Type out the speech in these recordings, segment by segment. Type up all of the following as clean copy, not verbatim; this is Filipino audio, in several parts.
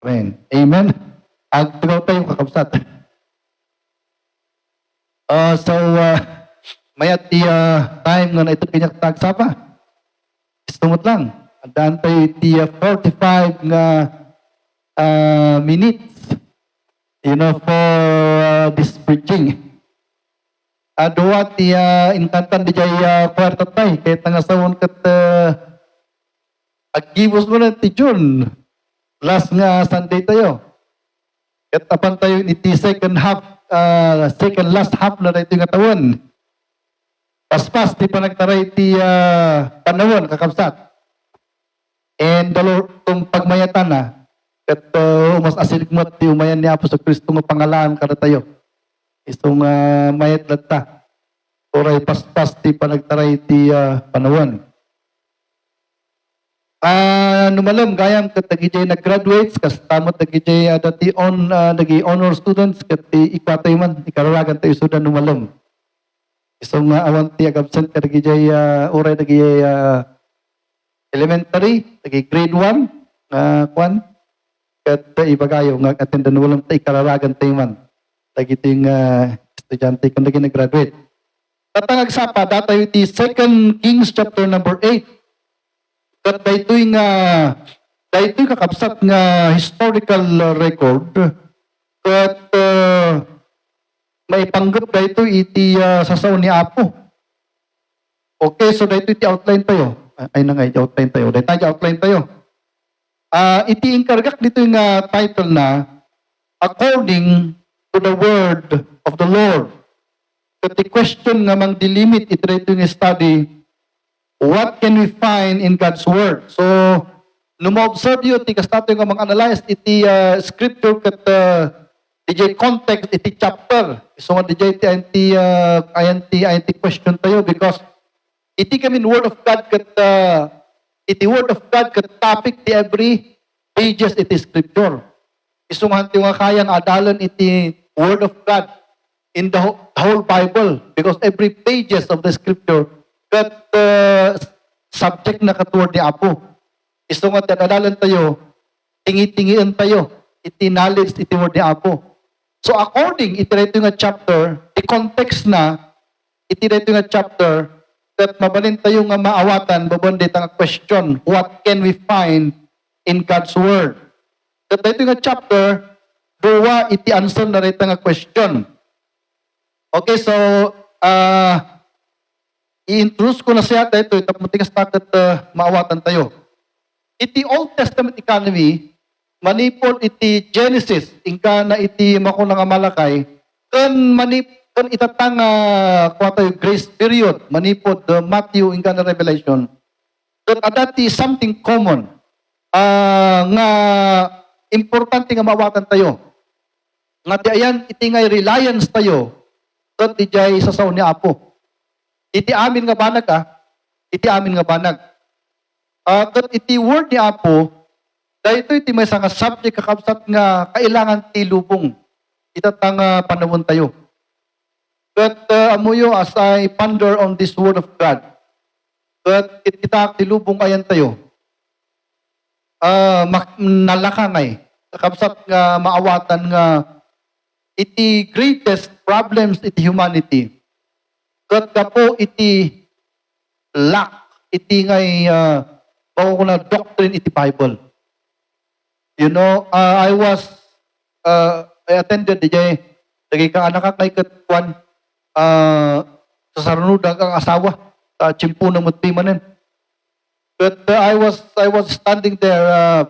Amen. Amen. Ang tugaw tayo kakabsat. Mayat ti time nga na ito kinyak tagsapa. Istumot lang. Andaan tayo ti 45 nga minutes, for this preaching. Aduwa ti inkantan di jay kwarta tayo. Kahit nangasawon kat agibos mo na ti June. Last nga Sunday tayo. At apan tayo iti second last half na ito nga tawon. Paspas, di pa nagtaray ti panawon, kakabsat. And itong pagmayatan na, at mas asiligmat ti umayan ni Apo sa Kristo nga pangalaan kada tayo. Isong mayat lata. Oray paspas, di pa nagtaray ti panawon. Numalam gayam kat nagijay nag-graduates, kas tamot nagijay dati nagi-honor students, kat ikwatay man, ikararagan tayo sudan numalam. Isong awan ti agabsent kat nagijay oray nagijay elementary, nagi grade 1, kat ibagayo, nga atendan numalam tayo ikararagan tayo man. Lagi ito yung estudyante kung naging nag-graduate. Tatangag sapa, datayo iti 2 Kings chapter number 8. Kat daytoy kakabsat nga historical record kat maipanggap daytoy iti sasaw ni Apo. Okay, so daytoy iti outline tayo. Outline tayo. Daytoy outline tayo. Iti inkargak dito yung title na According to the Word of the Lord. Kat the question nga mang dilimit iti daytoy yung study, what can we find in God's Word? So, numa-observe yun, tikas natin nga mag-analyze iti scripture kat DJ context, iti chapter. So, nga DJ INT question tayo because iti kami Word of God kat iti Word of God kat topic ti every pages iti scripture. Isungan ti nga kayang adalan iti Word of God in the whole Bible because every pages of the scripture kat subject na katuwad ni Apo. Iso nga tinadalan tayo, tingi-tingian tayo, iti knowledge, iti word ni Apo. So according, iti rito nga chapter, the context na, iti rito nga chapter, that mabalin tayo nga maawatan, babandit ang question, what can we find in God's Word? That rito nga chapter, duwa iti answer na rito nga question. Okay, so, i-introduce ko na siya dito, itapuntikas natin maawatan tayo. Iti Old Testament economy, manipod iti Genesis, ingka na iti makunang Malakay, kan itatang grace period, manipod Matthew, ingka na Revelation, kan adati something common, nga importante nga maawatan tayo. Nga di ayan, iti ngay reliance tayo, kan di jay sasaw ni Apo. Iti amin nga banag iti amin nga banag. Kat iti word ni Apo, dahito iti may nga subject kakabsat nga kailangan ti lubong. Itatang panawon tayo. Kat amuyo as I ponder on this word of God, kat kita ti lubong ayan tayo, nalakangay, kakabsat nga maawatan nga iti greatest problems iti humanity. Kat po iti lack, iti ngay na doctrine iti Bible. I attended DJ, lagi ka anak kay katwan, sa sarunod ang asawa, chimpo na mutpimanin. But I was standing there,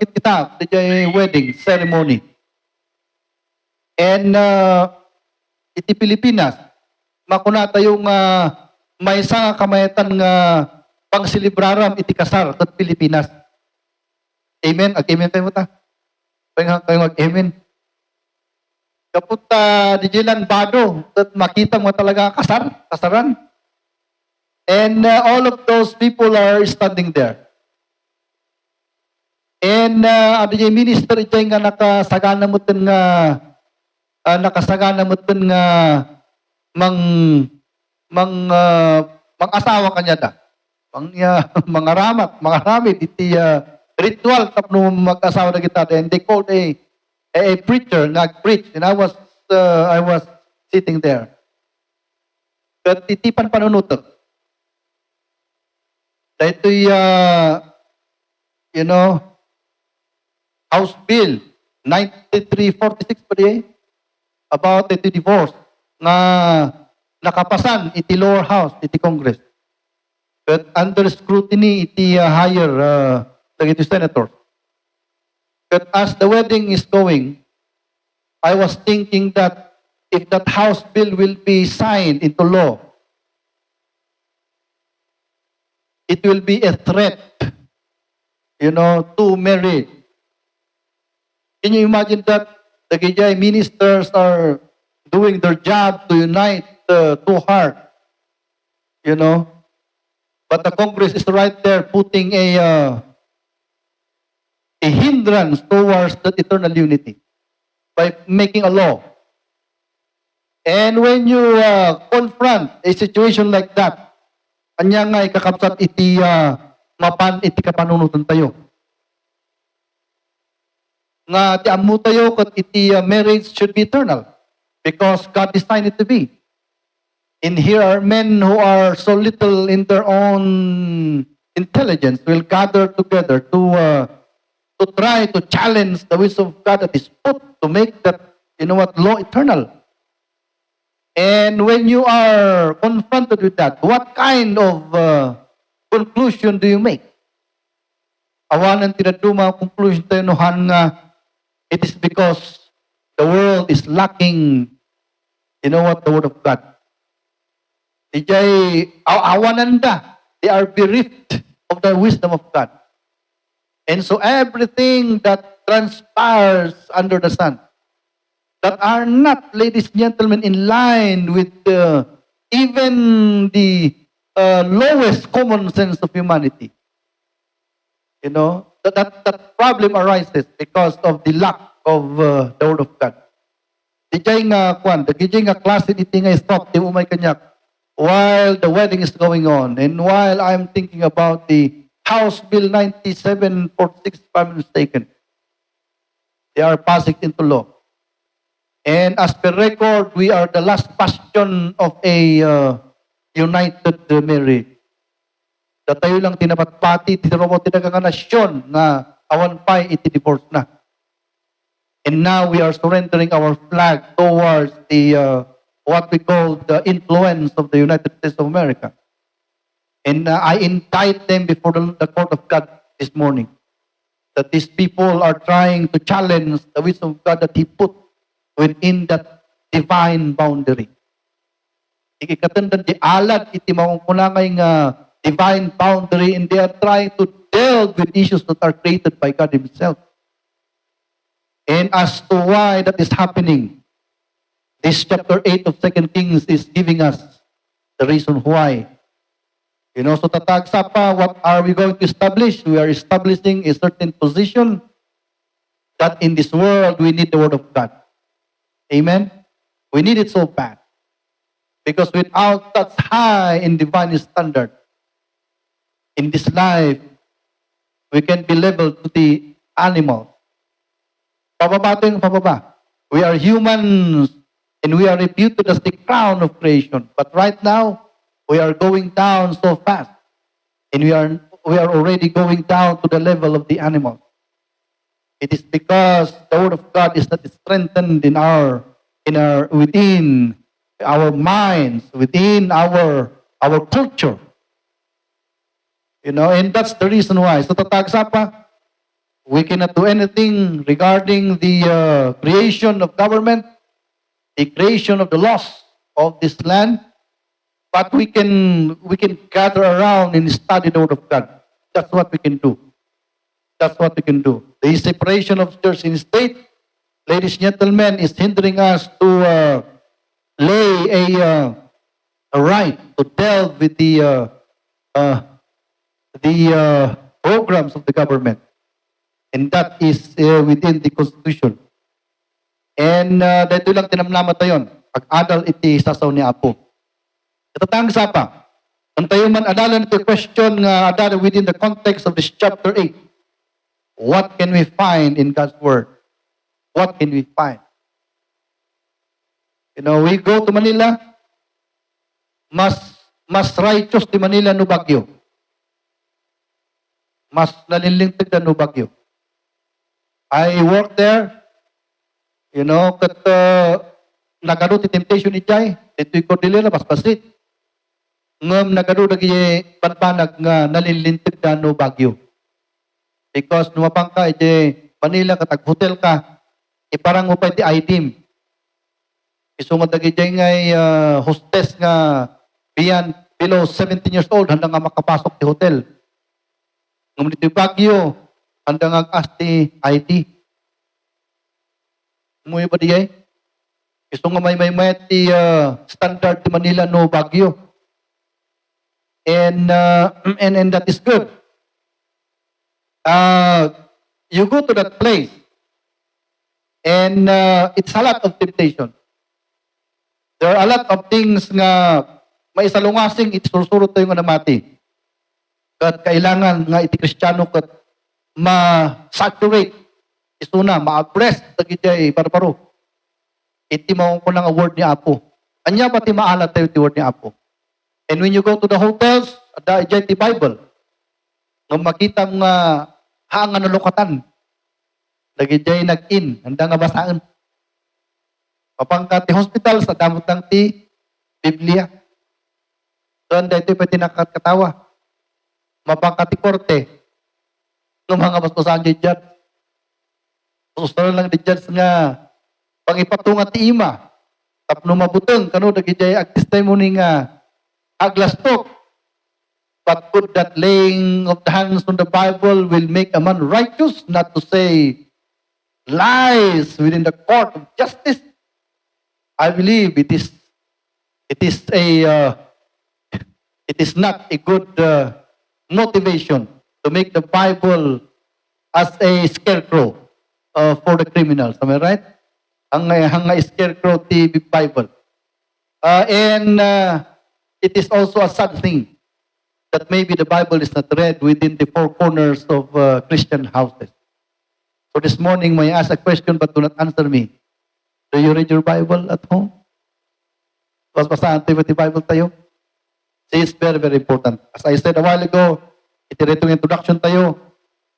kita, DJ wedding ceremony. And iti Pilipinas, makuna tayong may isang kamayatan nga pangsilibraram iti kasar kat Pilipinas. Amen? Ag-amen tayo mo ta? Kayo mag-amen. Kaputa di Jilan Bado, kat makita mo talaga kasaran. And all of those people are standing there. And di minister iti nga nakasagana mo nga nakasagana mo nga mang asawa kanya da. mga ramat, mga ramid, iti ritual tapno mag-asawa na kita. And they called a preacher, nag-preach. And I was sitting there. But iti panunutot. Ito'y, House Bill 9346 pa di about iti divorce na nakapasan iti lower house, iti Congress. But under scrutiny, iti higher iti senator. But as the wedding is going, I was thinking that if that House Bill will be signed into law, it will be a threat, to marriage. Can you imagine that the Gijay ministers are doing their job to unite two hearts, But the Congress is right there putting a hindrance towards that eternal unity by making a law. And when you confront a situation like that, anya nga ikakapsat iti mapan iti kapanunutan tayo. Nga ti ammo tayo kat iti marriage should be eternal because God designed it to be. And here are men who are so little in their own intelligence will gather together to try to challenge the wisdom of God that is put to make that, law eternal. And when you are confronted with that, what kind of conclusion do you make? Awanan tinaduma conclusion tayo nuhan nga it is because the world is lacking, the Word of God. Dijay awanan da, they are bereft of the wisdom of God. And so everything that transpires under the sun, that are not, ladies and gentlemen, in line with even the lowest common sense of humanity. That problem arises because of the lack of the Word of God. Dijay nga klase iti nga stop, di umay kanyak, while the wedding is going on, and while I'm thinking about the House Bill 9746, if I'm mistaken, they are passing into law. And as per record, we are the last bastion of a united marriage. Datayo lang tinapatpati, tinarobot tinaganganasyon na awan pa'y iti-divorce na. And now we are surrendering our flag towards the what we call the influence of the United States of America. And I indict them before the court of God this morning that these people are trying to challenge the wisdom of God that He put within that divine boundary. Ikikatandan di alad iti maungkunangay nga divine boundary, and they are trying to deal with issues that are created by God Himself. And as to why that is happening, this chapter 8 of 2 Kings is giving us the reason why. So tatag sapa, what are we going to establish? We are establishing a certain position that in this world we need the Word of God. Amen? We need it so bad. Because without that high and divine standard, in this life, we can be leveled to the animal. Pababa ito yung pababa. We are humans and we are reputed as the crown of creation. But right now, we are going down so fast. And we are already going down to the level of the animal. It is because the Word of God is not strengthened within our minds, within our culture. And that's the reason why. So tatagsapa, we cannot do anything regarding the creation of government, the creation of the laws of this land, but we can gather around and study the Word of God. That's what we can do. That's what we can do. The separation of church and state, ladies and gentlemen, is hindering us to lay a right to delve with the programs of the government. And that is within the Constitution. And dito lang tinamnama tayo, pag-adal iti sasaw ni Apo. Itatang sapa, Kung tayo man adalan ito question nga adalan within the context of this chapter 8, what can we find in God's Word? What can we find? We go to Manila, mas righteous di Manila no Baguio. Mas nalilingtig na no Baguio. I work there, kat nagano ti temptation ni Jai, dito'y Cordillera, mas basit. Ngam nagano nagi panpanag nga nalilintig na no Baguio. Because numapang ka, Manila, katag hotel ka, parang mo pa iti IDIM. Isunod na gijay ngay hostess nga below 17 years old handa nga makapasok ti hotel. Ngunit ti Baguio handa nga asti ID. Umuwi ba di ay? Iso nga may ti standard ti Manila no Baguio. And that is good. You go to that place and it's a lot of temptation. There are a lot of things nga may salungasing itusursurot tayo nga namati. Kat kailangan nga iti Kristiyano kat ma-saturate isuna, ma-abreast tagitay parparo. Iti maong ko ng word ni Apo. Anya pati maalat tayo ti word ni Apo. And when you go to the hotels, ada iti Bible. Nga makita nga hangan nalukatan. Nagijay nag-in, handa nga basaan. Kapangka ti hospital sa damot ng ti Biblia. Doon dito pwede nakakatawa. Mapangka ti korte. Ng mga basbasan di dyan. Susunod lang di dyan nga pangipatungan ti ima. Tapno mabutong kano nagijay ag testimony nga aglastok. But could that laying of the hands on the Bible will make a man righteous, not to say lies within the court of justice? I believe it is not a good motivation to make the Bible as a scarecrow for the criminals. Am I right? Ang scarecrow ti Bible. And it is also a sad thing that maybe the Bible is not read within the four corners of Christian houses. So this morning, may I ask a question but do not answer me. Do you read your Bible at home? Basahan tayo the Bible tayo? This is very, very important. As I said a while ago, iti retong introduction tayo,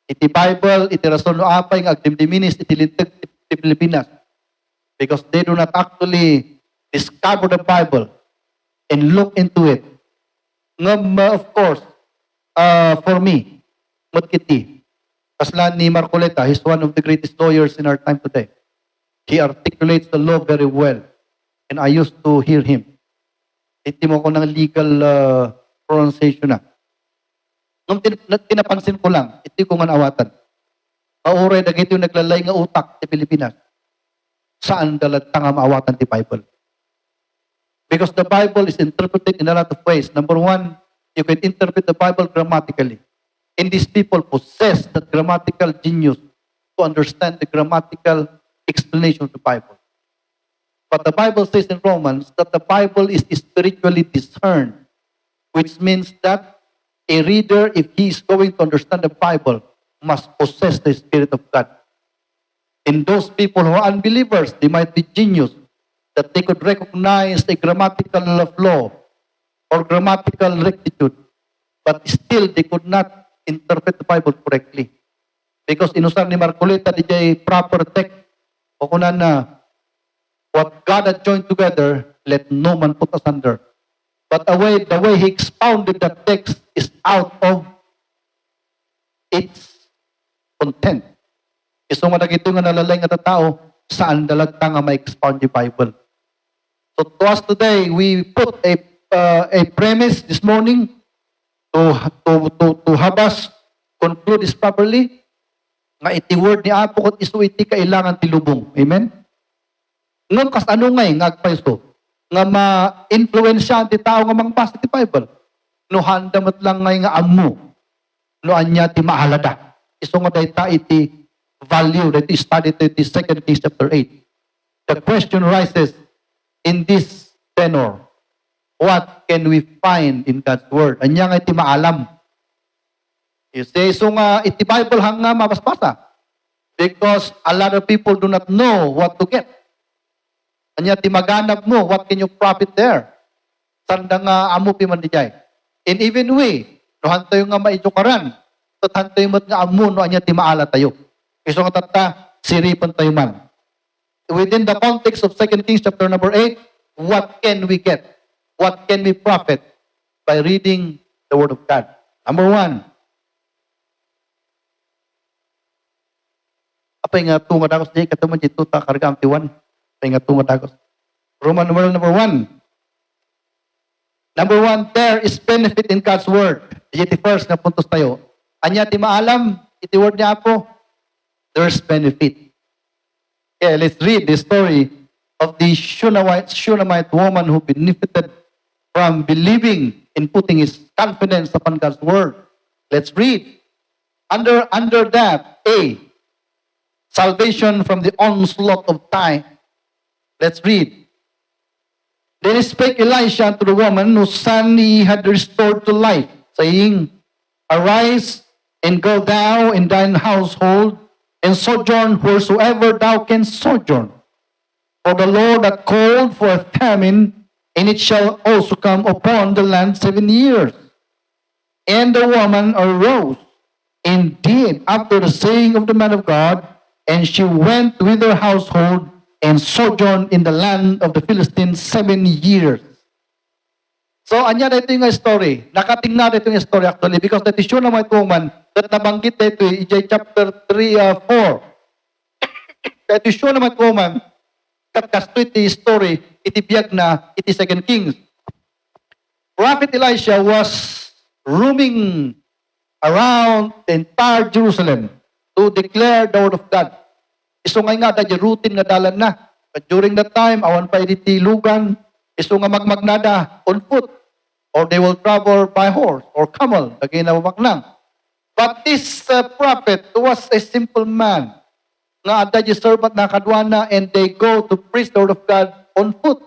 iti Bible, iti rason no apay ng agdimdiminis, iti lintag, iti Pilipinas. Because they do not actually discover the Bible and look into it. Of course, for me, matkiti, kaslan ni Marcoleta, he's one of the greatest lawyers in our time today. He articulates the law very well. And I used to hear him. Iti mo ko ng legal pronunciation na. Nung tinapansin ko lang, iti ko nga naawatan. Mauray na ito yung naglalay nga utak sa Pilipinas. Saan dalatang nga maawatan ti Bible? Because the Bible is interpreted in a lot of ways. Number one, you can interpret the Bible grammatically. And these people possess that grammatical genius to understand the grammatical explanation of the Bible. But the Bible says in Romans that the Bible is spiritually discerned, which means that a reader, if he is going to understand the Bible, must possess the Spirit of God. And those people who are unbelievers, they might be genius, that they could recognize a grammatical flaw or grammatical rectitude, but still they could not interpret the Bible correctly. Because inusar ni Marcoleta di jay proper text, o kunan na, what God had joined together, let no man put asunder. But the way he expounded that text is out of its content. Iso nga nagito nga nalalay nga tao, saan dalagta nga ma-expound the Bible. So to us today, we put a premise this morning to have us conclude this properly. Nga iti word ni Apo kat iso iti kailangan tilubong. Amen? Ngam kas ano ngay ngagpaiso nga ma-influensya ti tao nga mangbasa ti Bible. No handamat lang ngay nga ammo. No anya ti mahalada. Iso nga dayta iti value that is studied in the 2 Kings chapter 8. The question rises in this tenor. what can we find in God's Word? Anya nga iti maalam. You say, so nga, iti Bible hang nga mabaspasa. Because a lot of people do not know what to get. Anya ti maganap mo, what can you profit there? Sanda nga amupi man di jay. And even we, no hantayo nga maijukaran, at hantayo mat nga amu, no anya ti maala tayo. Iso nga tata, siripan tayo man. Within the context of 2 Kings chapter number 8, what can we get? What can we profit by reading the Word of God? Number 1. Apa nga tunga dagos di katuman dito ta karga am tiwan. Apa nga tunga dagos. Roman numeral number 1. Number 1, there is benefit in God's Word. Iti first nga puntos tayo. Anya ti maalam, iti word niya po, there's benefit. Okay, let's read the story of the Shunammite woman who benefited from believing in putting his confidence upon God's Word. Let's read. Under that, A, salvation from the onslaught of time. Let's read. Then spake Elisha unto the woman whose son he had restored to life, saying, Arise and go thou in thine household, and sojourn wheresoever thou canst sojourn. For the Lord hath called for a famine, and it shall also come upon the land 7 years. And the woman arose, indeed, after the saying of the man of God, and she went with her household, and sojourned in the land of the Philistines 7 years. So, anya na ito yung story. Nakatingnan ito yung story actually because that is Shunammite woman that nabanggit na ito chapter 3, 4. That is Shunammite woman that kasto ito yung story, itibiyag na iti 2 Kings. Prophet Elisha was roaming around the entire Jerusalem to declare the word of God. Iso nga da routine nga dalan na. But during that time, awan pa iti lugan, iso nga magmagnada on foot, or they will travel by horse or camel, dagay na mamaknang. But this prophet was a simple man, nga adda di servant na kadwana, and they go to preach the word of God on foot.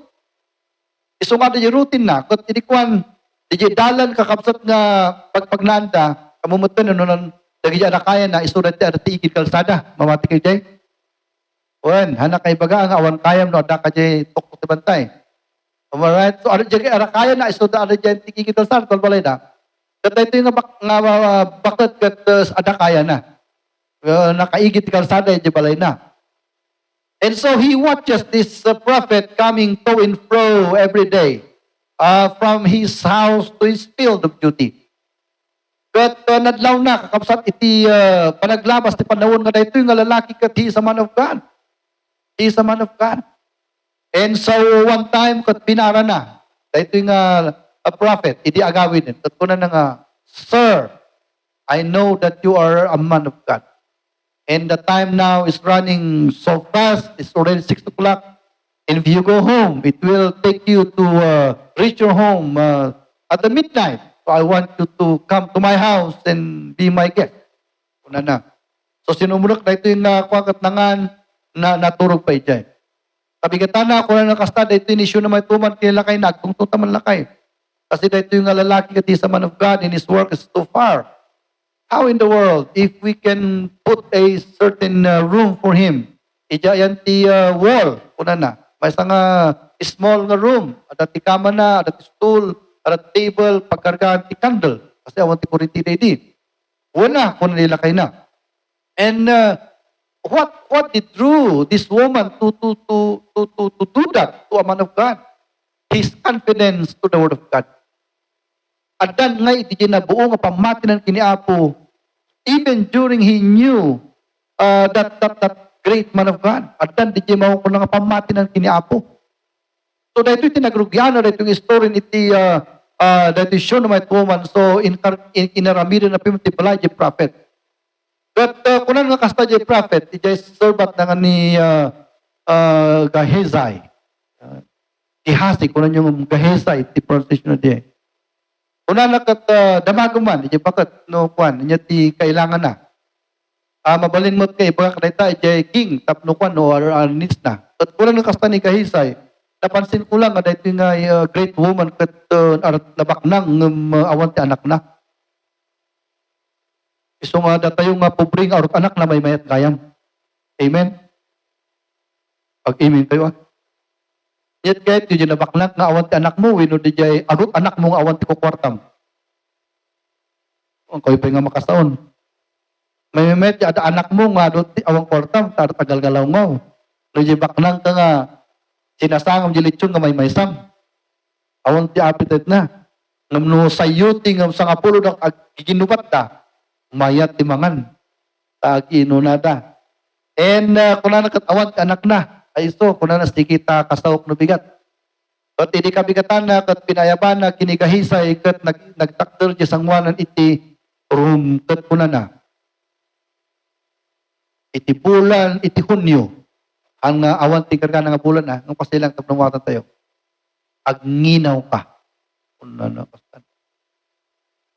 Iso nga da routine na, kat idikwan, di dalan kakapsat nga pagpagnanda, kamumutan nun, dagay na kaya na, iso dati ikit kalsada, mamati kayo jay. Wan, hanak kay baga, ang awan kayam, no, adda ka jay, tukot bantay. Alright, so ano dyan arakaya na iso da ano dyan tikikital sa tol balay na. Kata ito yung bakit kat adakaya na. Nakaigit ti kalsada yung balay na. And so he watches this prophet coming to and fro every day from his house to his field of duty. Kat nadlaw na kakapsat iti panaglabas ti panahon nga dito yung lalaki kat he is a man of God. He is a man of God. And so, one time, kat pinara na, dahito yung a prophet, idi agawin din. Kat kuna na nga, Sir, I know that you are a man of God. And the time now is running so fast, it's already 6 o'clock. And if you go home, it will take you to reach your home at the midnight. So I want you to come to my house and be my guest. Kuna na. So sinumulak na ito yung kwakat nangan na naturog pa ijay. Kabigatan na ako na nakastada, ito yung issue naman tuman kinilakay na, kung tutaman lakay. Kasi dito yung lalaki kati sa man of God and his work is too far. How in the world, if we can put a certain room for him, ijayan ti wall, kuna na, may isang small na room, ada ti kama na, ada ti stool, ada table, pagkargaan ti candle, kasi awan ti kurinti di. Una, kuna nilakay na. And what did drew this woman to do that to a man of God? His confidence to the word of God. At dan nga iti na buo nga pamatinan kini Apo, even during he knew that great man of God. At dan di mao ko nga pamatinan kini Apo. So dahito iti nagrugyan dahito yung story iti dahito Shunammite woman. So inaramirin na pimti pala di prophet. But kunan nga kasta di prophet, iti servant na nga ni Gahezai. Gehasi, kunan yung Gahezai, iti pronunciation na di. Kunan na kat damaguman, iti bakit no kwan, niya ti kailangan na. Mabalin mo kay baka kadayta iti king, tapno kwan no needs na. At kunan nga kasta ni Gahezai, napansin ko lang nga dahito nga great woman kat nabaknang awan ti anak na. Iso nga datayo nga pobreng arot anak na may mayat gayam. Amen? Pag-amen kayo Yet kahit yun nabaknang nga awan ti anak mo, wino di jay arot anak mo nga awan ti kukwartam. Ang kayo pa nga makasaon. May mayat ada anak mo nga arot ti awang kwartam, tagal galaw mo. No di baknang ka nga sinasangam di lechon nga may maysam. Awan ti appetite na. Ngam no sayuti ngam sa ngapulo dak giginubat ta. Mayat ti mangan. Tagino nada. And kuna na awan ti anak na. Ay iso, kuna na kita kasawok no bigat. At hindi kabigatan na kat pinayaban na kinigahisay kat nagtakder di sangwanan iti room kat kuna na. Iti bulan, iti Hunyo. Ang awan ti karga nga bulan na, ng pasilang tapnawatan tayo. Agnginaw ka. Kuna na kastan.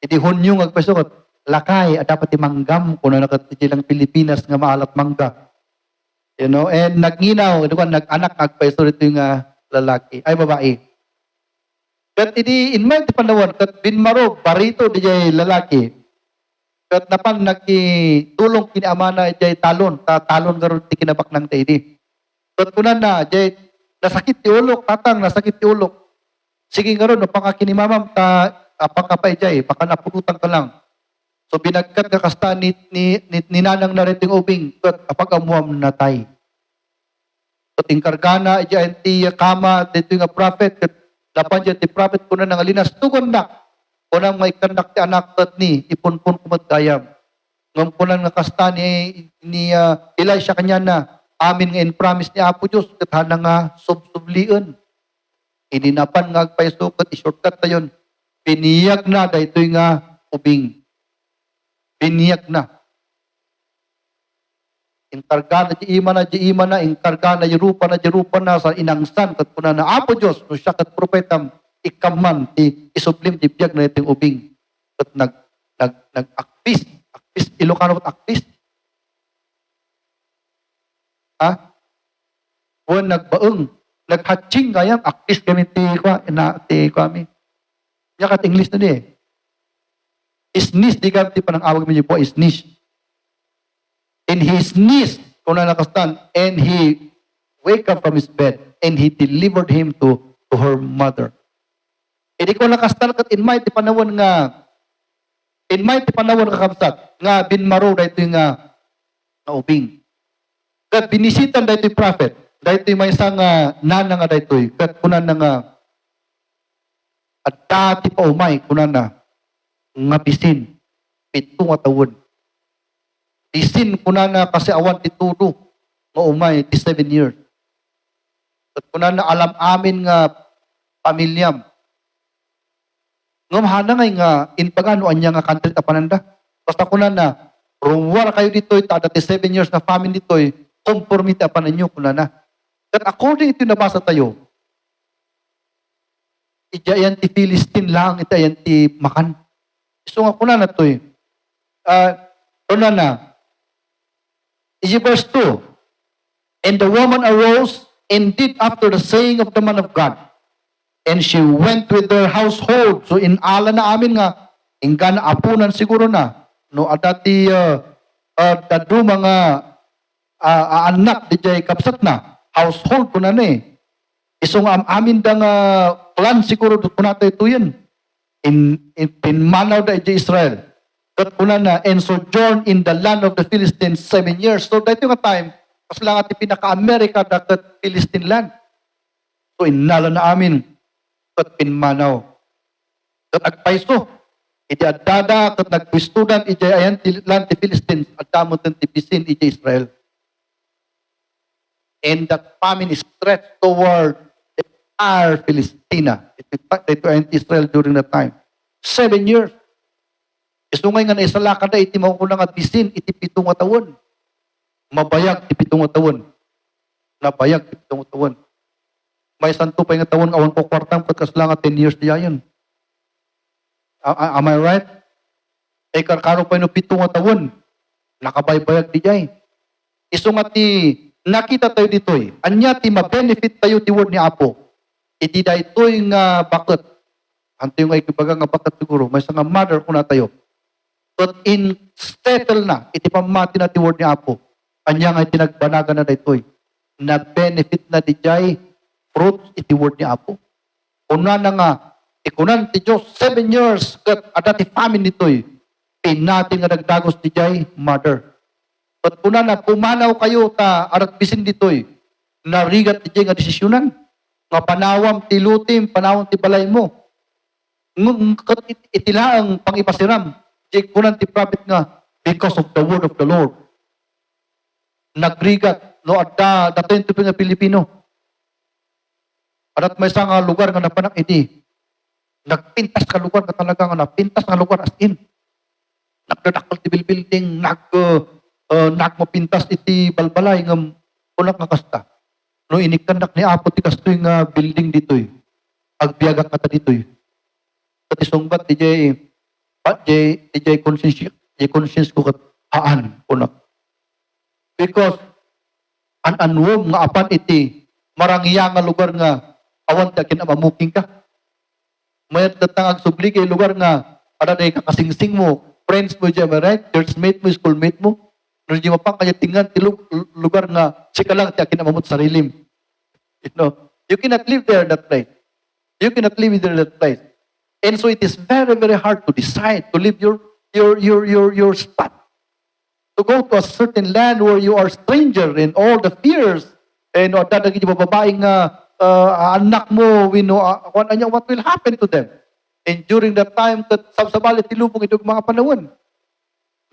Iti Hunyo agpasukot, lakay at dapat imanggam kuna na kat lang Pilipinas nga maalat mangga. You know, and nagnginaw, nag-anak agpaiso rito yung lalaki, ay babae. Kat idi in mind panawon kat binmaro barito di jay lalaki. Kat napan nagtulong kini amana jay talon garon ti kinabak nang taidi. Kat kunan na jay nasakit ti ulok, tatang nasakit ti ulok. Sige garon no pangakini mamam ta apakapay jay baka napurutan ka lang. So binagkat ka kasta ni nanang na reting ubing kat apag amuam natay. So tingkargana dyan ti kama dito nga prophet kat dapan dyan ti prophet kuna nga linas tugon na kunang may kandak ti anak kat ni ipunpun kumadayam. Ngam kunan nga kasta ni Elisha kanya na amin nga in promise ni Apo Diyos kat hana nga subsublian. Ininapan nga agpaiso kat ishortcut tayon. Piniyag na dahito nga ubing. Biniyak na. Inkargana di ima na, inkargana jerupa na sa inangsan kat kuna na Apo Diyos, no siya kat propetam, ikaman, isublim, di biyag na iting ubing. Kat nag-akpis, Ilocano kat akpis. Ha? O nagbaeng, naghatching gayang, akpis kami ti kami. Yakat English na di eh. Isnis, di ka panang awag mo po, isnis. And he sneezed, kung na nakastan, and he wake up from his bed, and he delivered him to her mother. E di ko nakastan kat in mighty panawon kakabsat, nga binmaro da ito nga ubing. Kat binisitan da ito prophet, da ito may isang nana nga da ito, kat kunan na nga, at dati pa umay, kunan na, nga bisin, 7 nga tawon. Bisin kuna na kasi awan titudo, nga umay, 7 years. At kuna na alam amin nga pamilyam. Ngam hana nga inpagano anya nga country tapananda. Basta kuna na, rumwar kayo dito'y, tada 7 years na family dito'y, conformity apan ninyo kuna na. At according ito nabasa tayo, ijayan ti Philistine lang, itayan ti makan. So nga kuna na to kuna na, verse 2, and the woman arose and did after the saying of the man of God, and she went with their household. So inala na amin nga, inggan apunan siguro na, no adati dadu mga anak di jay kapsat na, household kuna na eh. Isong amin dang plan siguro kuna tayo ito yan. In manaw da iti Israel. Kat kuna na, and sojourn in the land of the Philistines 7 years. So dahito nga time, pas lang ati pinaka-Amerika da kat Philistine land. So inala na amin, kat pinmanaw. Kat agpaiso, iti adada, kat nagpistudan, iti ayan ti land ti Philistines, at damutan ti bisin iti Israel. And that famine is stretched toward the entire Philistina. Ito ay Israel during that time. 7 years. Isungay nga na isalaka na iti makukulang at bisin, iti 7 nga tawon. Mabayag iti 7 nga tawon. Nabayag iti 7 nga tawon. May santo pa nga tawon, awan ko kwartang pagkaslang 10 years diya yun. Am I right? Ay karkaro pa yung 7 nga tawon. Nakabaybayag diya. Isungat ti nakita tayo dito Anya ti ma-benefit tayo ti word ni Apo. iti da ito'y nga bakit. Anto yung ay kibaga nga bakit siguro. May nga mother ko na tayo. But in settle na, iti pamati na ti word ni Apo. Anya nga tinagbanagan na da ito'y. Na benefit na di jay fruit iti word ni Apo. Una na nga, ikunan ti Diyos 7 years kat adati famine nito'y. Pinati nga nagdagos di jay mother. But kuna na pumanaw kayo ta arat bisin dito'y. Narigat di jay nga desisyonan. Nga panawam ti lutim, panawam ti balay mo. Itila ang pangipasiram. Jay kunan ti prophet nga, because of the word of the Lord. Nagrigat, no, at datin ti nga Pilipino. At may isang lugar nga napanak iti. Nagpintas ka lugar nga talaga nga napintas nga lugar as in. Nagdadakal ti building, nagmapintas iti balbalay nga punak nga kasta. No, inikandak ni Apo ti kastoy nga building dito'y. Agbiagak kata dito'y. Pati sungbat DJ conscience ko kat haan punak. Because an-anwom nga apan iti marangya nga lugar nga awan ti akin amamuking ka. Mayat datang ag subli kay lugar nga ada day kakasingsing mo, friends mo dyan, right? Churchmate mo, schoolmate mo. Nung di mapang kanya tingnan ti lugar nga sika lang ti akin amamot sarilim. You know, you cannot live there that place. You cannot live there that place. And so it is very, very hard to decide to leave your spot. To go to a certain land where you are stranger in all the fears. And dadagin yung babaeng anak mo, what will happen to them? And during that time, sabsabalit tilubong itong mga panahon.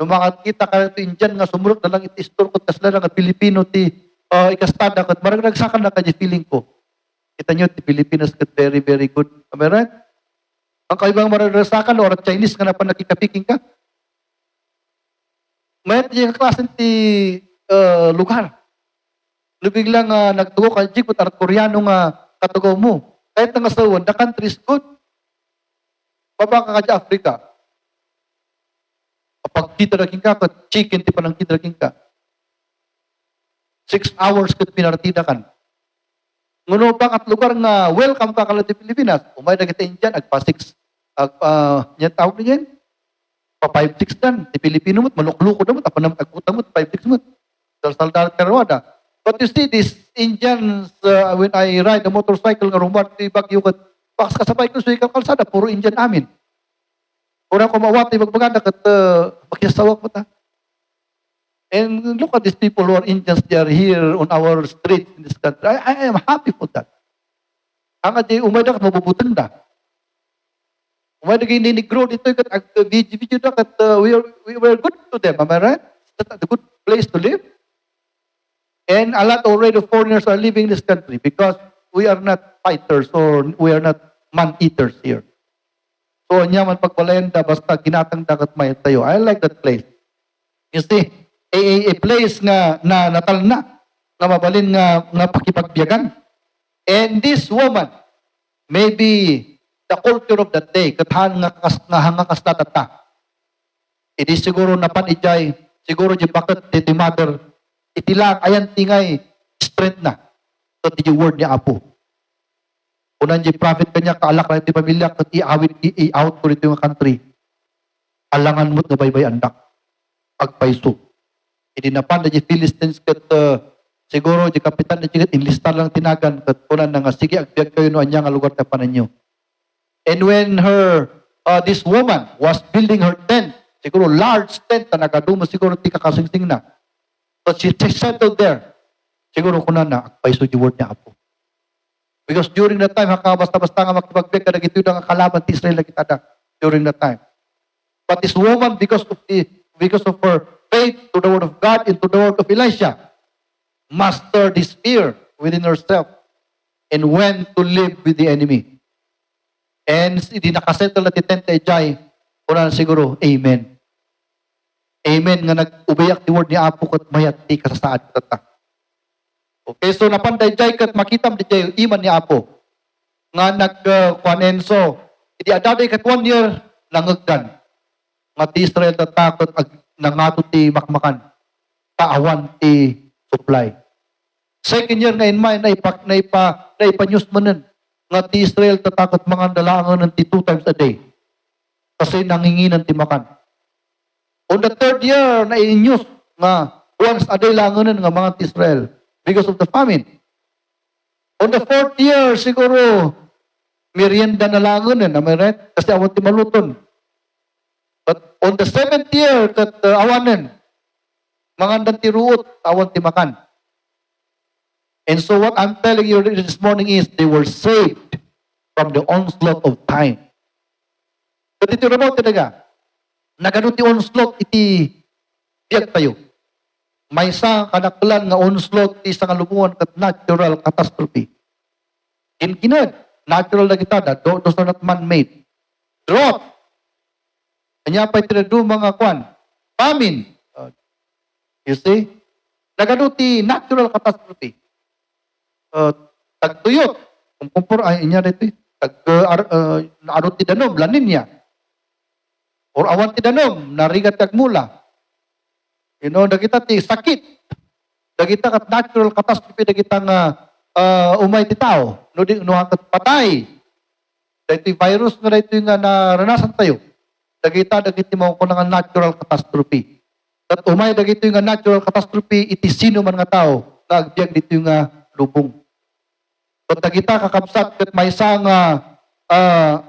Nung makakita ka ito Indian nga sumurot na lang itistor ko kasla nga Pilipino ti ikastada kat marang nagsakan na kanya feeling ko. Kita nyo, ti Pilipinas kat very, very good. Am I right? Ang kaibang mararasakan o Chinese nga na pa nakikapiking ka. Mayat yung klasen ti lugar. Biglang nagtugo ka, Jig, at Koreano nga katugaw mo. Kahit nga sawan, the country is good. Baba ka ka Africa. Kapag kita naging ka, chicken ti panang kita naging ka. 6 hours kat pinartida kan. Nguno pa at lugar nga welcome ka kalati Pilipinas. Umay na kita Indian, agpa 6. Yan tawag niya yan. Pa 5-6 dan. Di Pilipino mo't, malukluko na mo't, apan agputang mo't, 5-6 mo't. Saldal karawada. But you see, these Indians, when I ride a motorcycle nga rumbat, di Baguio kat, pakas kasabay ko sa ikang kalsada, puro Indian amin. Pura ko mawati, magbaganda kat, magsasawak mo ta. And look at these people who are Indians, they are here on our streets in this country. I am happy for that. Ang adi, umay na kat mabubutang da. Umay na kayo ninigro dito, kat video na kat we were good to them, am I right? Is that a good place to live? And a lot already of foreigners are living in this country because we are not fighters or we are not man-eaters here. So, anya man pagbalenda, basta ginatang dagat may tayo. I like that place. You see, a place nga na natal na mabalin nga pakipagbiyagan. And this woman, maybe the culture of that day, kathan nga hangakas na tata. It is siguro napan ijay, siguro di bakit ti mother, itilang ayan tingay strength na. So, ti word ni Apo. Unan di prophet kanya, kaalak na iti pamilya, kat i-out ko dito yung country. Alangan mo't na baybay andak. Agpaiso. Idinapan na di Philistines kat siguro di kapitan na di inlistar lang tinagan kat unan na nga, sige, agbiag kayo no anya nga lugar na paninyo. And when this woman was building her tent, siguro large tent na nagadumo siguro ti kakasingsing na. But she settled there. Siguro kunan na, agpaiso di word niya Apo. Because during that time, basta-basta nga makipagbiag ka na gito yung kalaban ti Israel na kita na during that time. But this woman, because of her faith to the word of God and to the word of Elisha, mastered this fear within herself and went to live with the enemy. And hindi nakasettle na titente jay, una siguro, amen. Amen nga nag-ubayak ti word ni Apo kat mayat ti kasasaad tata. Okay, so napanday jay kat makitam di jay iman ni Apo. Nga nagkuanenso. Idi adaday kat 1 year langagdan. Nga ti Israel tatakot nangato ti makmakan. Taawan ti supply. Second year nga in mind na ipa-news mo nun. nga ti Israel tatakot mga dalangan ng ti 2 times a day. Kasi nanginginan ti makan. On the 3rd year, na in-news nga once a day langanan nga mga ti Israel because of the famine. On the 4th year, siguro, merienda na langanan, am I right? Kasi awan ti maluton. But on the 7th year, awanan, mga ti ruot, awan ti makan. And so what I'm telling you this morning is they were saved from the onslaught of time. But ito rabaw talaga, nagano ti onslaught iti biyag tayo. May isang kanaklan nga onslaught ti isang alubungan kat natural catastrophe. Kinkinad, natural na kita, those are not man-made. Drought. Kanya pa itinadu mga kwan. Famine. You see? Nagano ti natural catastrophe. Tagtuyot. Kumpur ay inya dito. Arot ti danom, lanin niya. Or awan ti danom, narigat kagmula. You know, dagita ti sakit. Dagita kat natural catastrophe, dagita nga umay ti tao. No hanggat patay. Dagiti virus nga dito nga naranasan tayo. Dagiti mo ko nga natural catastrophe. At umay dagito nga natural catastrophe, iti sino man nga tao na agbyag dito nga lubong. At dagita kakabsat kat may isang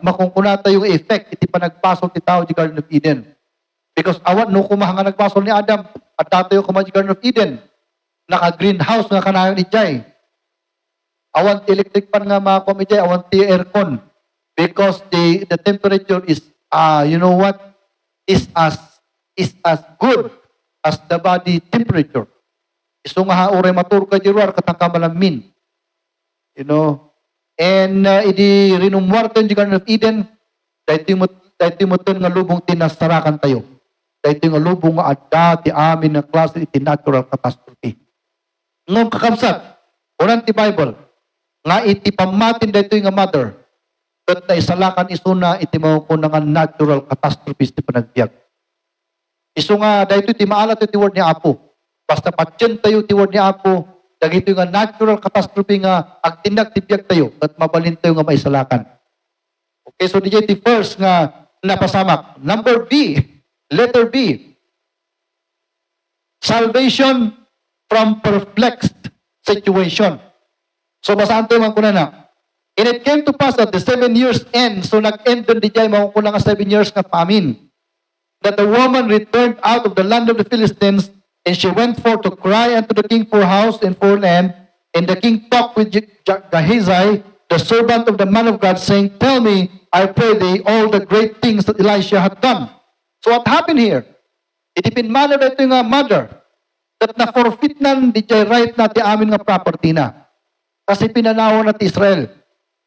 makungkunata yung effect iti panagpasok ti tao di Garden of Eden. Because awan no kumaha nga nagpasok ni Adam at tatayo kumaha di Garden of Eden. Naka-greenhouse nga kanayon ni Jay. Awan ti electric fan nga mga kumijay, awan ti aircon. Because the temperature is, you know what, is as good as the body temperature. Iso nga haure maturga jiruar katang malamin. You know, and idi rinumwarten di Garden of Eden, dahil muton nga lubong tinasarakan tayo. Dahil nga lubong nga adda ti amin na klase iti natural catastrophe. Ngong kakabsat, unan ti Bible, nga iti pamatin dahil nga mother, kat na isalakan iso na iti mga nga natural catastrophes ti panagbiag. Iso nga, dahil iti maalat iti word ni Apo. Basta patyen tayo ti word ni Apo, dagito nga natural catastrophe nga agtinag ti biag tayo at mabalin tayo nga maisalakan. Okay, so di iti first nga napasamak. Number B, letter B. Salvation from perplexed situation. So basahan tayo mga kuna na. And it came to pass at the 7 years end, so nag-end doon di jay mga kuna nga 7 years nga famine, that the woman returned out of the land of the Philistines, and she went forth to cry unto the king for house and for land. And the king talked with Gehazi, the servant of the man of God, saying, Tell me, I pray thee, all the great things that Elisha had done. So what happened here? Itipinmana na ito nga mother, that na-forfeit nan di jay right na ti amin nga property na. Kasi pinanawa na ti Israel.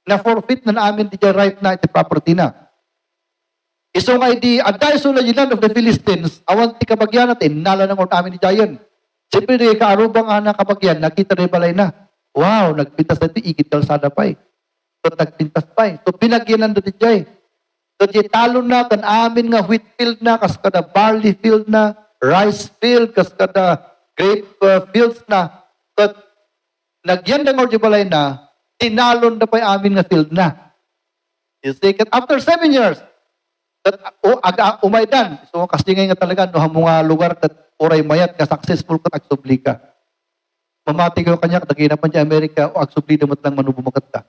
Na-forfeit na amin di jay right na iti property na. Iso nga iti aday so la land of the Philistines, awan ti kabagyan natin, nala ng amin ni Jayon. Siyempre di kaarubang nga kabagyan, nakita rin balay na. Wow, nagpintas na ito, igit kalsada pa eh. So nagpintas pa eh. So pinagyanan na di Jay. So di talon na, kan amin nga wheat field na, kas kada barley field na, rice field, kas kada grape fields na. So nagyan na nga balay na, tinalon na pa yung amin nga field na. You see, after 7 years, umaydan. So kasi nga talaga, no, mga lugar kat oray mayat ka successful kat agsubli ka. Mamati ko kanya, katagina pa niya Amerika, o agsubli damot lang manubumagat ka.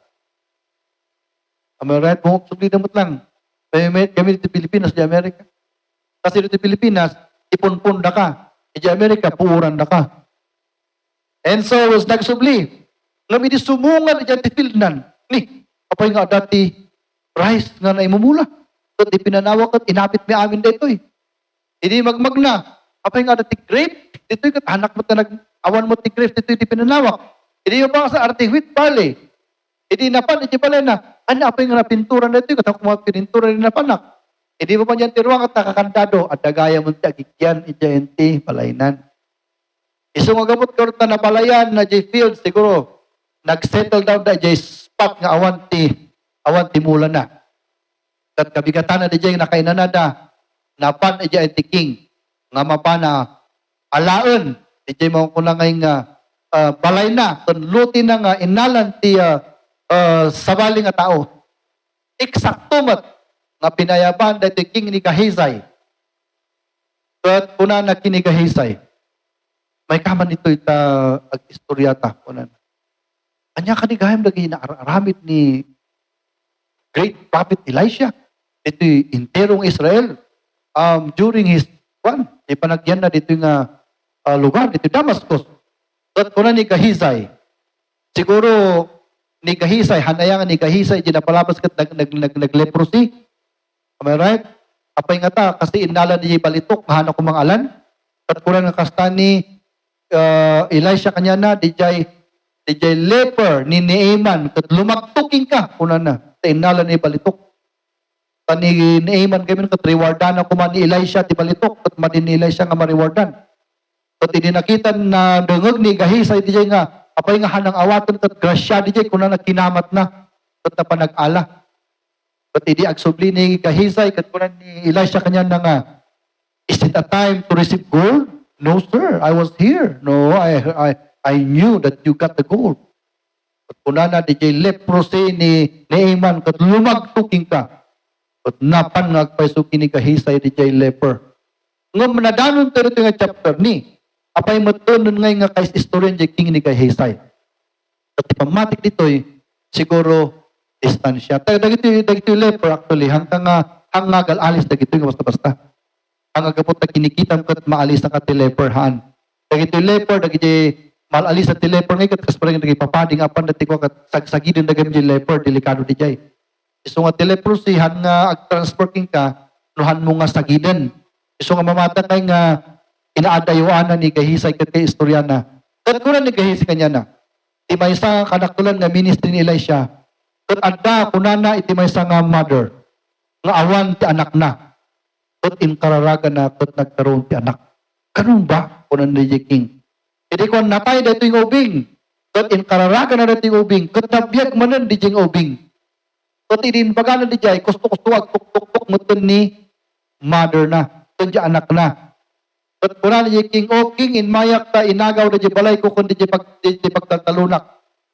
Am I right? Kung agsubli damot lang. Kami dito Pilipinas, di Amerika. Kasi dito Pilipinas, ipunpun na ka. Di Amerika, puuran na ka. And so, was nagsubli. Ngam di sumungan di field nan. Ni, apay nga dati, rice nga na imumula. So, di pinanawag at inapit mi amin dito eh. Hindi magmag na. Apay nga dati grape, dito yung anak mo na nag-awan mo ti grape, dito yung di pinanawag. Hindi yung pa sa arte wheat barley. Hindi napan, hindi pala na, ano apay nga na pintura na ito, katang kumawa pinintura rin na panak. Hindi mo pa niyan tiruang at nakakandado, at dagaya mo ti agikyan, iti palainan. Iso nga gamot karot na napalayan na jay field, siguro, nag-settle down na jay spot nga awan ti mula na. At kabigatan na di jay nakainanada, napan di jay ti king, nga mapana, alaon, di jay mo ko na ngayon balay na, tunluti na nga inalan ti sabali nga tao. Eksakto mat nga pinayaban dahito king ni Gehazi. At kuna na kini Gehazi. May kaman ito ita ag-istoryata. Anya ka ni Gahim lagi na aramid ni great prophet Elisha. Ito interong Israel. During his ipanagyan na dito nga lugar, dito Damascus. At kuna ni Gehazi, siguro ni Gehazi, hanayangan ni Gehazi, ginapalabas kat nag-leprosy. Am I right? Apay nga ta, kasi inala ni balitok, hana ko mga alan. At kuna nga kasta ni Elisha kanya na, DJ leper ni Naaman, kat lumagtuking ka, kuna na, ta inala ni balitok. Ni Naaman kami kat rewardan ako man ni Elisha, ti balitok, kat madin ni Elisha nga mariwardan. Kat idinakita na dungog ni Gehazi, DJ nga, apay nga hanang awatan kat grasya, DJ, kuna na kinamat na, kat na panag-ala. Kat idi agsubli ni Gehazi, kat kuna ni Elisha kanya na nga, is it a time to receive gold? No, sir. I was here. No, I knew that you got the gold. At kuna na DJ leprosy ni Naaman, kat lumagtuking ka. At napan nagpaisuki ni Gehazi DJ leper. Nga manadanon tayo ito nga chapter ni. Apay matunon ngay nga kay istoryan di king ni Gehazi. At ipamatik dito'y siguro distansya. Dagito leper actually, hanggang hangagal alis dagito nga basta-basta. Ang agapot na kinikitam kat maalis na ka leperhan. Dagito leper, dagito malalis na leper ngay kat kasparang nagipapading apan dati ko kat sagsagidin dagam di leper, delikado di jay. Iso nga leprosy, han nga ag-transporting ka, nuhan mo nga sagiden. Iso nga mamata kay nga inaadayuan ni Gehazi kat kay istorya na. Kat kuna ni Gehazi kanya na. Iti may isa kanaktulan nga ministry ni Elisha. Kat adda kunana iti may isa nga mother. Nga awan ti anak na. Kat inkararaga na kat nagkaroon ti anak. Ganun ba? Kunan ni King. Hindi ko napay dito yung ubing. Kat inkararaga na dito yung ubing. Kat nabiyag manan di yung ubing. Kat idinbagalan di jay, kusto-kustuwag, tuk-tuk-tuk mutin ni mother na. Kat di anak na. Kat kunan ni King, o King, inmayak ta, inagaw na di balay ko kundi di pagtatalunak.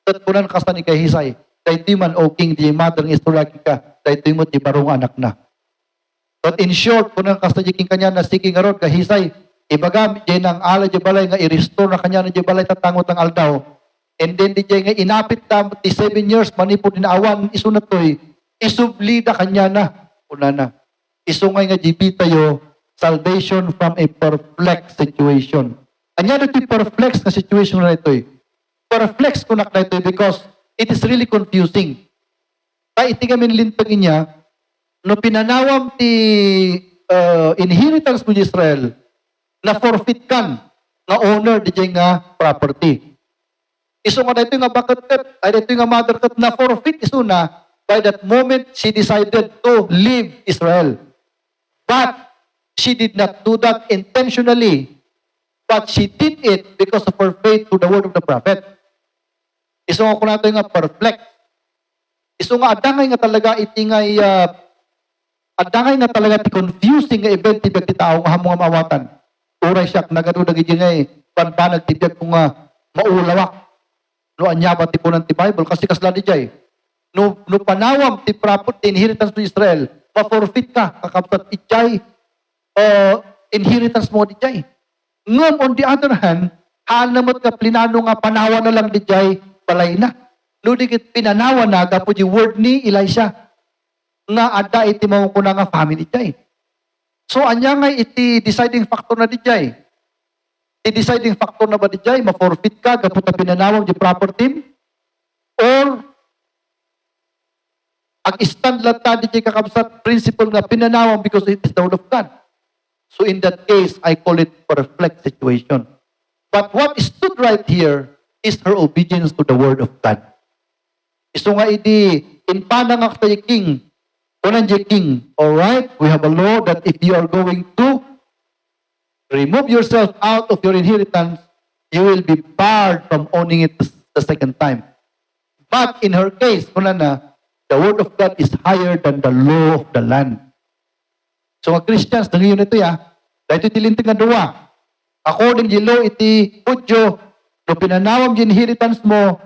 Kat kunan kasta ni Gehazi. Kahit di man, o King, di mother ng istorya ka, kahit di mo di barong anak na. But in short, kung kasta jiking kanya na sige nga ron, Gehazi, ibaga, jay nang ala di balay nga i-restore na kanya na di balay tatangot ang aldaw. And then di jay nga inapit na, di 7 years, manipod din awan, iso na to'y, isublida kanya na, una na. Iso nga jibita yo, salvation from a perplexed situation. Anya na to'y perplexed na situation na ito'y. Perplexed ko na ito'y because it is really confusing. Kaya iti kami nilintagin niya, no pinanawam ti inheritance mo di Israel na forfeit kan nga owner di nga property. Iso nga dito nga bakit ay dito nga mother kat na forfeit iso na by that moment she decided to leave Israel. But she did not do that intentionally. But she did it because of her faith to the word of the prophet. Iso nga ko nato nga perplexed. Iso nga adangay nga talaga iti nga adangay nga talaga ti confusing nga event ti tao nga hamong mawatan. Uray siya nagado dagiti nga panpanag ti biag ko nga maulawak. No anya ba ti kunan ti Bible kasi kasla di jay. No panawam ti property inheritance to Israel, ma-forfeit ka kakapsat ijay inheritance mo di jay. Ngam on the other hand, hanamot ka plinano nga panawa na lang di jay balay na. No dikit pinanawa na gapo di word ni Elisha nga ada iti mga kuna nga family jay. So anya nga iti deciding factor na di jay. Iti deciding factor na ba di jay, ma-forfeit ka, gapot na pinanawag di property, or ag-stand lang ta di jay kakabsat principle nga pinanawag because it is the word of God. So in that case, I call it perplexed situation. But what stood right here is her obedience to the word of God. Iso nga iti, in panangak tayo king, kunan jay king, alright, we have a law that if you are going to remove yourself out of your inheritance, you will be barred from owning it the second time. But in her case, kunan na, the word of God is higher than the law of the land. So mga Christians, nangyyon ito dahil ito tilintig na duwa. According to law, iti Hudyo, no pinanawam di inheritance mo,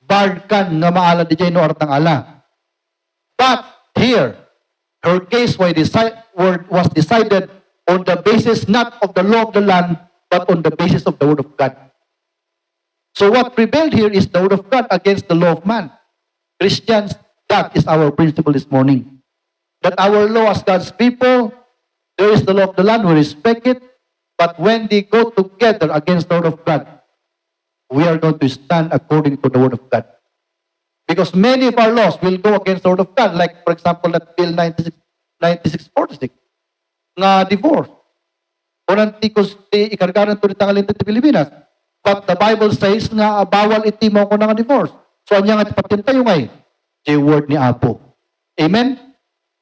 barred kan nga maala di jay no artang ala. But here, her case was decided on the basis not of the law of the land, but on the basis of the word of God. So what prevailed here is the word of God against the law of man. Christians, that is our principle this morning. That our law as God's people, there is the law of the land, we respect it, but when they go together against the word of God, we are going to stand according to the word of God. Because many of our laws will go against the word of God, like for example that Bill 9646, nga divorce. Unang tikos ti ikargaran to tangalin ti Pilipinas. But the Bible says nga bawal iti mo ko nga divorce. So anya nga patin tayo ngay, the word ni Apo. Amen?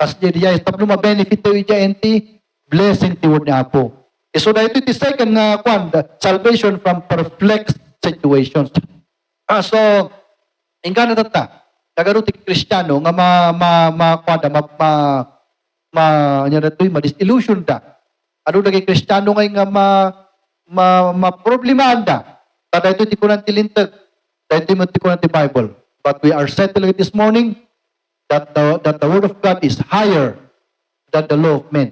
As di diya, tapno ma-benefit tayo diya enti, blessing ti word ni Apo. So dahil iti second nga kwan, salvation from perplexed situations. So, ingana data, kagaro ti Kristiyano nga ma-disillusion da. Ano lagi Kristiyano ngay nga ma-problemahan da. Tada ito ti kunan ti lintag, dahil ti kunan ti Bible. But we are settling this morning that the word of God is higher than the law of men.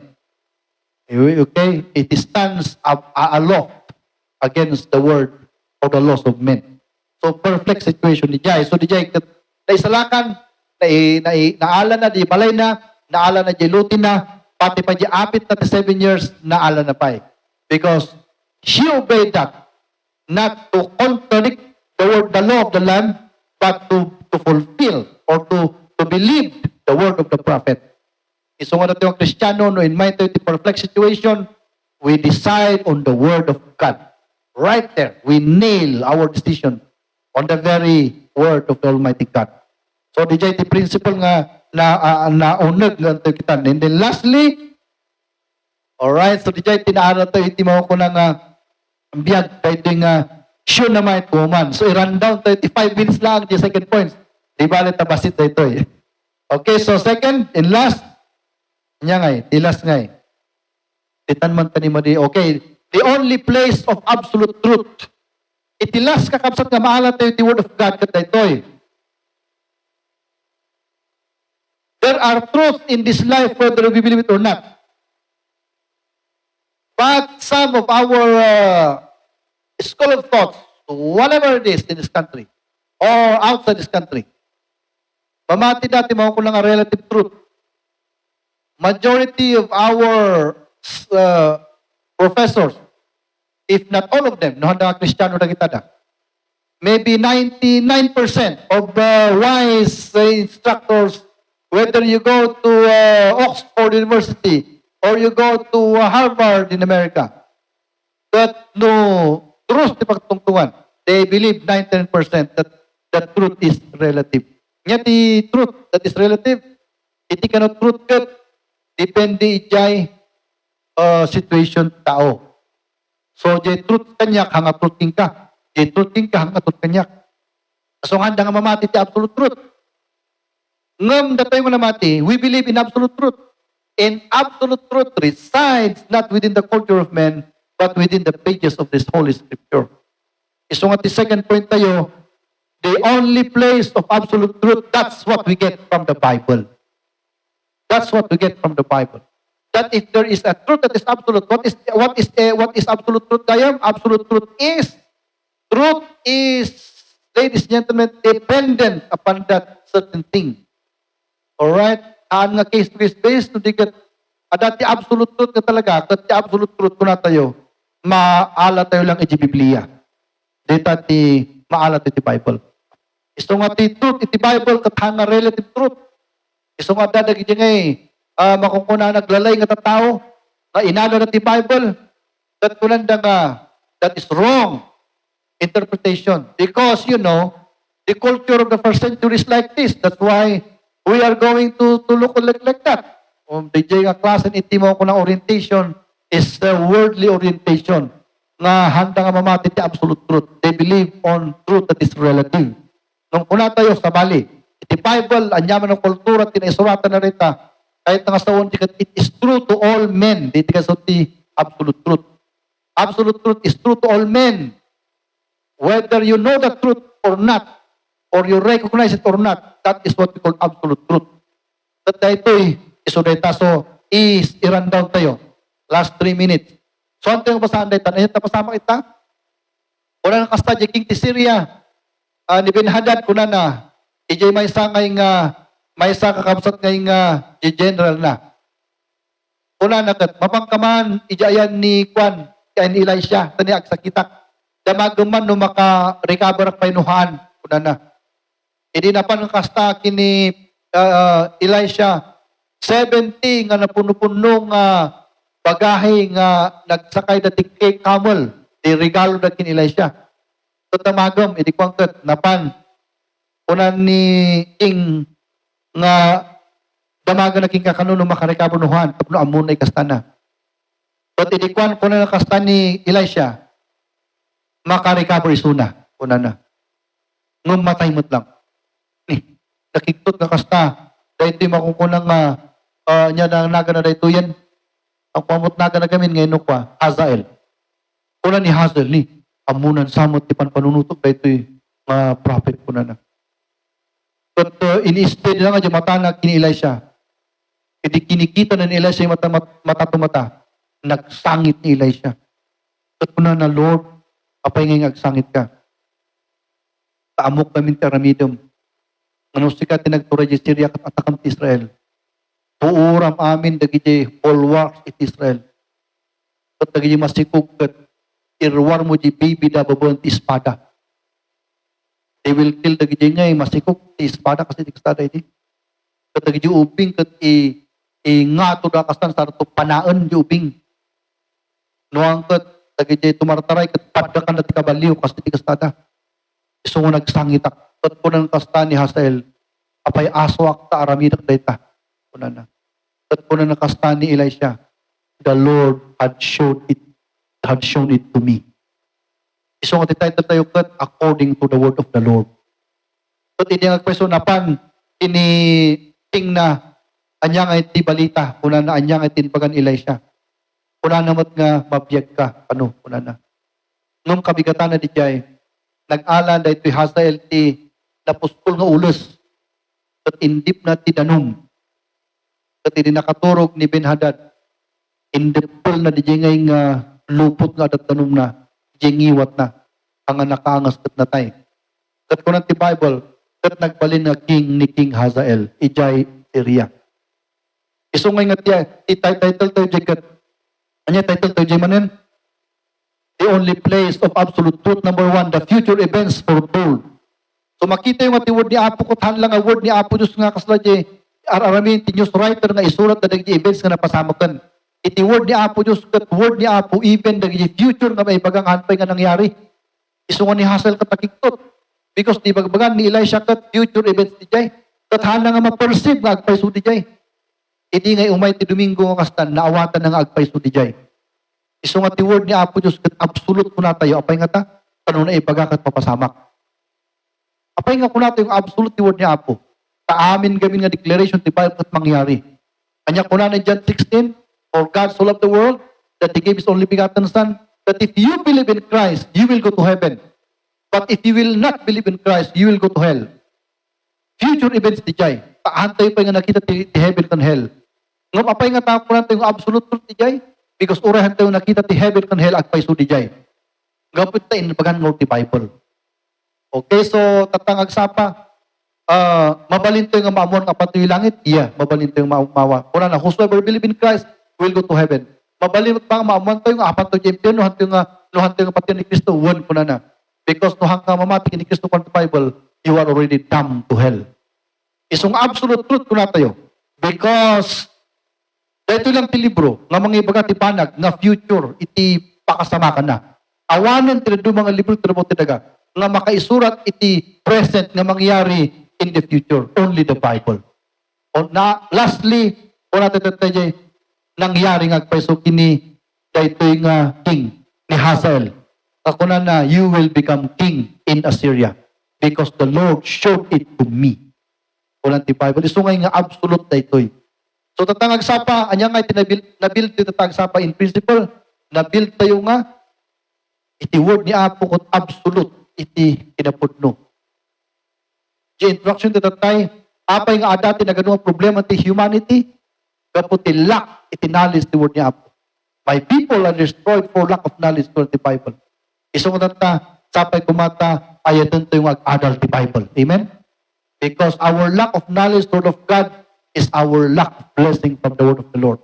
Okay? It stands aloft against the word or the laws of men. So, perfect situation ni Jai. So, di Jai, naisalakan, naala na, di balay na, naala na, di luti na, pati pa di apit na 7 years, naala na pa. Because she obeyed that, not to contradict the law of the land, but to fulfill or to believe the word of the prophet. So nga natin yung Kristiyano, no, in my 30 perplexed situation, we decide on the word of God. Right there, we nail our decision on the very word of the Almighty God. So, di jay ti principle nga naunag nga ito kita. And then lastly, alright, so di jay tinaara ito, iti mo ko na nga biyag tayo nga Shunammite woman. So, i-run down 35 minutes lang di second points. Di ba ulit tabasit na ito eh. Okay, so second and last, niya ngay, di last ngay. Titanman tani mo di, okay, the only place of absolute truth. Itilas kakapsat nga maala tayo the word of God kat ito. There are truths in this life whether we believe it or not. But some of our school of thoughts, whatever it is in this country or outside this country, pamati dati mo ko lang ang relative truth. Majority of our professors, if not all of them, no handa Kristiyano na kita da. Maybe 99% of wise instructors, whether you go to Oxford University or you go to Harvard in America, that no truth di pagtungtungan. They believe 99% that truth is relative. Nga the truth that is relative, iti cannot truth kat, depende ijay situation tao. So, jay truth kanyak, hanga truth king ka. Jay truth king ka, hanga truth kanyak. So, handa nga mamati ti absolute truth. Ngam datay mo namati, we believe in absolute truth. And absolute truth resides not within the culture of men, but within the pages of this Holy Scripture. So, nga ti second point tayo, the only place of absolute truth, that's what we get from the Bible. That's what we get from the Bible. That if there is a truth that is absolute, what is absolute truth? Kayam, absolute truth is, ladies and gentlemen, dependent upon that certain thing. Alright? Ang nga case-to-case based, adati absolute truth na talaga, kat absolute truth ko na tayo, maala tayo lang iti Biblia. Dita ti maala tayo ti Bible. Iso nga ti truth, iti Bible, kat hanga relative truth. Iso nga dadag iti ngay, makukuna naglalay nga tao, na inalo na ti Bible, that kunanda nga, that is wrong interpretation. Because, the culture of the first century is like this. That's why we are going to look like that. DJ nga klase iti mo ko ng orientation is the worldly orientation nga handa nga mamati ti absolute truth. They believe on truth that is relative. Nung kuna tayo sa Bali, iti Bible, anyaman ng kultura, tinaisuratan na rita, kahit nga sa it is true to all men. Dito ka sa absolute truth. Absolute truth is true to all men. Whether you know the truth or not, or you recognize it or not, that is what we call absolute truth. At ito'y isudeta. So, i-run down tayo. Last 3 minutes. So, ang tayo basahan dito, ayun, tapasama kita. Una ng kasta, King ti Syria, ni Ben-Hadad, kuna na, ijay may isa ngay nga, may isa kakabsat ngay nga, general na. Una na kat, mapangkaman, ijayan ni Kwan, kaya ni Elisha, tani agsakitak. Damaguman no maka-recover ak painuhan, kuna na. Hindi na pa ng kasta, kini Elisha, 70 nga napuno-puno nga bagahe nga nagsakay na tikay camel, di regalo na kin Elisha. So tamagam, hindi ko angkat, napan, una ni King nga damaga na king kakanuno makarecabunuhan, tapno amon ay kastana. So tidikwan ko na kasta ni Elisha, makarecover isuna, una na. Ngum matay mo't lang. Nakiktot na kasta, dahil di makukunang niya na naga na dahito yan. Ang pamot naga na gamin ngayon kwa, Hazael. Una ni Hazael ni, amunan samot di panunutok dahito yung mga prophet ko na na. But in-stead lang nga mata na kini Elisha. Hindi kinikita na ni Elisha yung mata to mata. Nagsangit ni Elisha. At kuna na, Lord, apay nga agsangit ka. Taamok namin teramidum. Ano sikat tinagtura di Syria kat atakam ti Israel. Puuram amin dagi bulwarks it Israel. At dagi masikog kat irwar mo di baby da babon ti espada. They will kill dagi ngay masikog ti espada kasi ti espada iti. Kat dagi ubing kat ngato da kastan sarto panaan di ubing. Nuang kat dagi tumartaray kat padakan na ti kabaliw kasi ti espada. Iso nga nagsangitak. At po ng kasta ni Hazael, apay aswak ta aramidak dayta. Kuna na. At po ng kasta ni Elisha, the Lord had shown it to me. Iso nga titay tayo kat according to the word of the Lord. At hindi nga kweso napan, king na anyang ay ti balita, kuna na anyang ay tinpagan Elisha. Kuna namat nga mabiyag ka, kuna na. Nung kabigatan na di jay, nag-alan dahil ti Hazael ti napuskol nga ulos at indip na ti danum at hindi nakaturog ni Ben-Hadad indipol na di ngay nga lupot nga adat danum na jengiwat na ang nakaangas kat natay kat kunan ti Bible kat nagbalin nga king ni King Hazael ijay Syria iso nga tiya ti title tayo jay kat anya title tayo jay manen the only place of absolute truth. Number 1, the future events foretold. So makita yung word ni Apo ko, lang ang word ni Apo Diyos nga kasla di, aramin, ti news writer nga isurat na dagi events nga napasamakan. Iti word ni Apo Diyos, kat word ni Apo, even dagi future nga may bagang hanpay nga nangyari. Iso nga ni Hazael katakiktot. Because di bagbagan ni Elisha kat future events di jay. Kat hana nga ma-perceive nga agpay su di jay. Hindi nga umay ti Domingo nga kastan, naawatan na nga agpay su di jay. Iso nga ti word ni Apo Diyos, kat absolute ko na tayo, apay nga ta, tanong na ibagakat papasamak. Apay nga ko na tayo yung absolute ti word ni Apo. Taamin gamin nga declaration ti Bible kat mangyari. Kanya ko na John 16, for God so loved the world, that He gave His only begotten Son, that if you believe in Christ, you will go to heaven. But if you will not believe in Christ, you will go to hell. Future events di jay. Paantay pa nga nakita ti heaven and hell. Ngam apay nga ta ko na tayo yung absolute truth di jay. Because urahan tayo nakita ti heaven and hell agpay su di jay. Gapit ta inbagan mo ti Bible. Okay, so tatangag sapa, mabalin tayo nga maamuan nga patuloy langit? Yeah, mabalin tayo maawa. Kuna na, whosoever believe in Christ will go to heaven. Mabalin pa nga maamuan tayo nga apan tayo champion, nuhan tayo nga pati ni Kristo, one kuna na. Because nuhan ka mamati ni Kristo kung Bible, you are already damned to hell. Isong absolute truth kuna tayo. Because dito lang ti libro, nga mga ibaga ti panag, nga future, iti pakasama ka na. Awanan ti mga libro, ti daga, nga makaisurat iti present nga mangyari in the future. Only the Bible. O na, lastly, o natin tayo, nangyari nga paiso kini, dito nga king ni Hazael. Ako na, you will become king in Assyria because the Lord showed it to me. O lang ti Bible. Iso nga absolute dito. So tatangag sapa, anya nga nabuild ti tatangag sapa in principle, nabuild tayo nga, iti word ni Apo kot absolute, iti kinapudno. the introduction to the time, apay nga adati na ganung problema ti humanity, kaputi lack iti knowledge ti word ni Apo. My people are destroyed for lack of knowledge toward the Bible. Isungutan ta, sapay kumata, ayatan to yung ag-adal ti Bible. Amen? Because our lack of knowledge toward of God is our lack of blessing from the word of the Lord.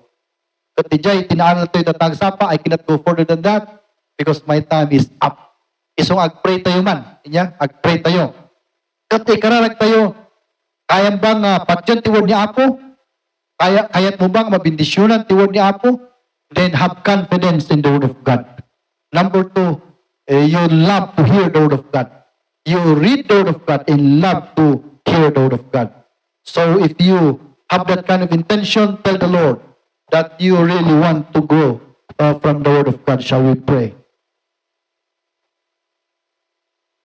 Katijay, tinaaral to yung tagsapa, I cannot go further than that because my time is up. Isong ag-pray tayo man. Inya, ag-pray tayo. Kati kararag tayo, kayang bang patyan ti word ni Apo? Kaya't mo bang mabindisyonan ti word ni Apo? Then have confidence in the word of God. Number 2, you love to hear the word of God. You read the word of God and love to hear the word of God. So if you have that kind of intention, tell the Lord that you really want to grow from the word of God. Shall we pray?